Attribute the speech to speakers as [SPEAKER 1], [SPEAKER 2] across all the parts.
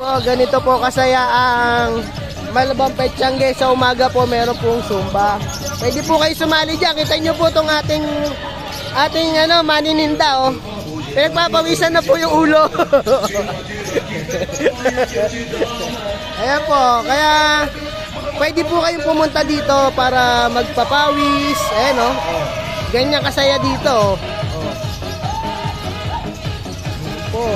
[SPEAKER 1] Po, ganito po kasaya ang Malabang Petchange. Sa umaga po meron pong Zumba. Pwede po kayo sumali dyan. Kita nyo po itong ating manininda, oh. Pinagpapawisan na po yung ulo. Ayan po, kaya pwede po kayong pumunta dito para magpapawis. Ayan, oh. Ganyan kasaya dito, oh. Po.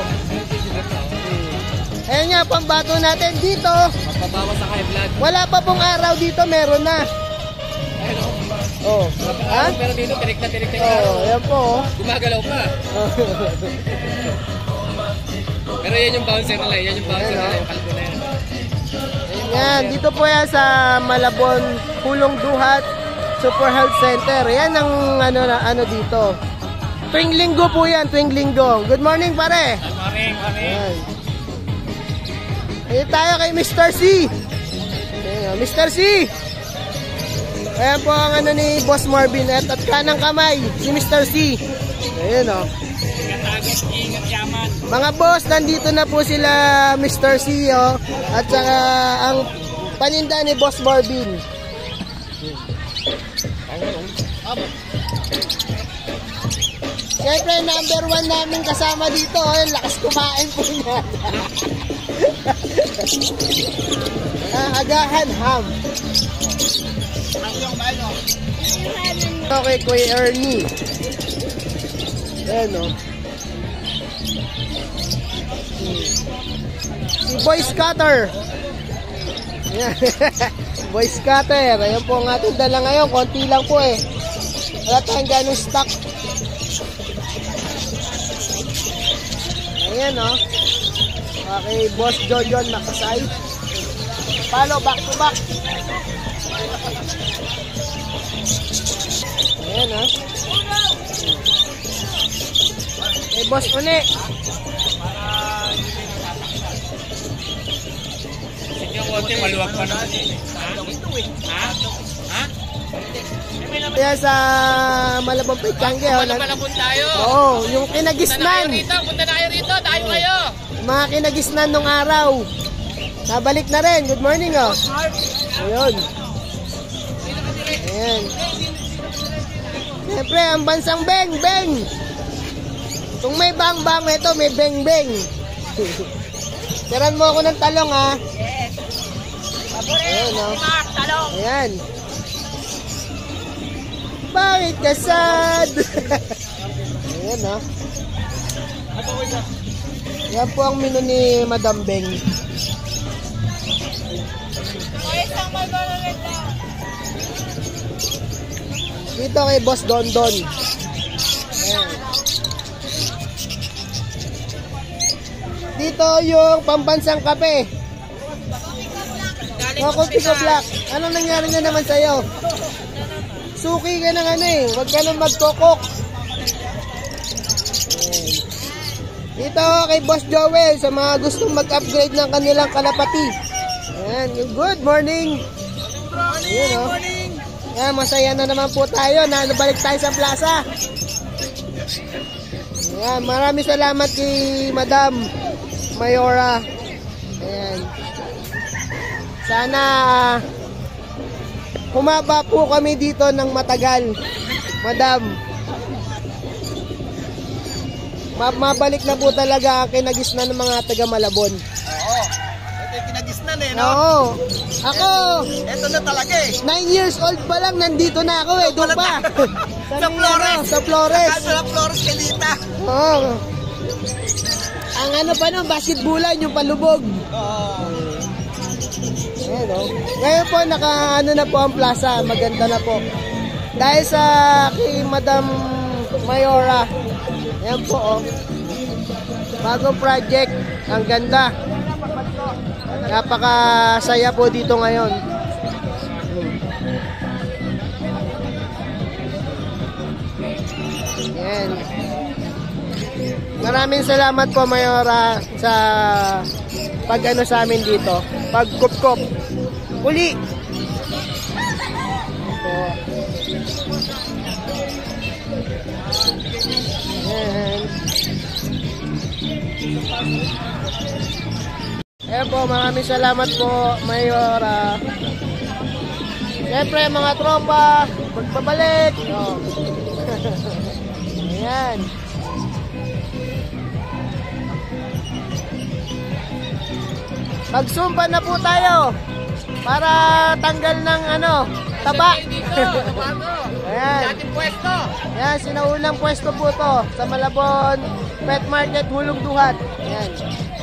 [SPEAKER 1] Ayan nga, pambato natin dito.
[SPEAKER 2] Mapabawas sa high blood.
[SPEAKER 1] Wala pa pong araw dito, meron na. Oh. Ha?
[SPEAKER 2] Pero dito, tirik na.
[SPEAKER 1] Oh, ayan po.
[SPEAKER 2] Gumagalaw pa. Pero yan yung bouncer nila. Yan yung bouncer nila. Yung kalbo na yan.
[SPEAKER 1] Yan, dito po yan sa Malabon, Pulong Duhat Super Health Center. Yan ang ano dito. Tuwing linggo po yan, tuwing linggo. Good morning, pare.
[SPEAKER 2] Good morning.
[SPEAKER 1] Yan. Ayan tayo kay Mr. C. Ayan, Mr. C. Ayan po ang ni Boss Marvin at kanang kamay si Mr. C. Ayan, o.
[SPEAKER 2] Ingat yaman.
[SPEAKER 1] Mga boss, nandito na po sila Mr. C, o. At saka ang paninda ni Boss Marvin. Siyempre, number 1 namin kasama dito. Ayan, lakas kumain po niya. Agahan ham. Okay, Kuya Ernie. Ayan, o. Si Boy Scatter. Ayan. Boy Scatter. Ayan po ang ating dala ngayon. Konti lang po eh. Wala tayong ganong stock. Ayan, o. Okay, Boss John Makasay. Follow back to back. Ayan, ha. Okay, Boss Une.
[SPEAKER 2] Yung konti, maluwag pa naman eh. Ha?
[SPEAKER 1] Kaya sa Malabang Petchange, oh.
[SPEAKER 2] Malabon tayo.
[SPEAKER 1] Oo, yung kinagisnan.
[SPEAKER 2] Punta na kayo rito. Tayo kayo.
[SPEAKER 1] Mga kinagisnan nung araw. Nabalik na rin. Good morning, oh. Ayun. Ayan. Siyempre, ang bansang beng-beng. Kung may bang-bang, ito may beng-beng. Tiran mo ako ng talong, ha.
[SPEAKER 2] Yes.
[SPEAKER 1] Ayan, oh.
[SPEAKER 2] Talong.
[SPEAKER 1] Ayan. Bakit ka sad? Ayan, oh. Yan po ang menu ni Madam Beng. Dito kay Boss Dondon. Ayan. Dito yung pambansang kape. Coffee ka Black. Anong nangyari na naman sa'yo? Suki ka ng huwag ka nang magkokok. Dito kay Boss Joel sa mga gustong mag-upgrade ng kanilang kalapati. Ayan, good morning. Ayan, oh. Ayan, masaya na naman po tayo na nabalik tayo sa plaza. Ayan, maraming salamat kay Madam Mayora. Ayan. Sana humaba po kami dito ng matagal, Madam. Mabalik na po talaga ang kinagisnan ng mga taga Malabon.
[SPEAKER 3] Oo. Ito yung kinagisnan eh, no?
[SPEAKER 1] Oo. Ako,
[SPEAKER 3] Ito na talaga eh.
[SPEAKER 1] 9 years old pa lang, nandito na ako eh. Doon pa.
[SPEAKER 3] Sa Flores.
[SPEAKER 1] Sa Flores.
[SPEAKER 3] Sa Flores, Kelita.
[SPEAKER 1] Oo. Ang pa nun, basketballan, yung palubog.
[SPEAKER 3] Oo.
[SPEAKER 1] Ayan, oh. Ngayon po, na po ang plaza. Maganda na po. Dahil sa kay Madam Mayora. Ayan po, oh. Bagong project. Ang ganda. Napakasaya po dito ngayon. Ayan. Maraming salamat po, Mayora, sa pag-ano sa amin dito. Pag-kup-kup. Uli! Ayan. Ayan po, maraming salamat po, Mayora. Siyempre, mga tropa, magbabalik. Oh. Ayan. Magsumpa na po tayo para tanggal ng taba. Ayan.
[SPEAKER 3] Dating pwesto.
[SPEAKER 1] Ayan, sinaunang pwesto po to sa Malabon Pet Market, Hulong Duhat. Ayan.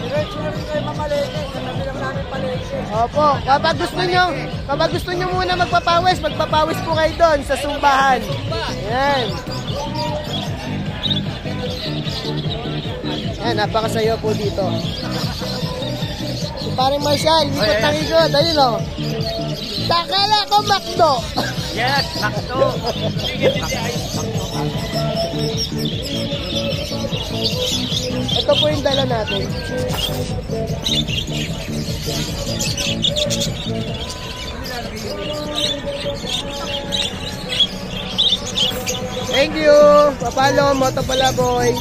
[SPEAKER 3] Diretso na rin kayo mamalete. Katabi lang namin palete.
[SPEAKER 1] Opo, kapag gusto nyo muna magpapawis po kayo doon sa sumbahan. Ayan. Ayan, napakasayo po dito. Si Paring Marshall, ikot ng ikot. Ayun o. Takala ko, Macdo.
[SPEAKER 3] Yes, Macdo.
[SPEAKER 1] Ito po yung dala natin. Thank you. Papalo, Moto Palaboy.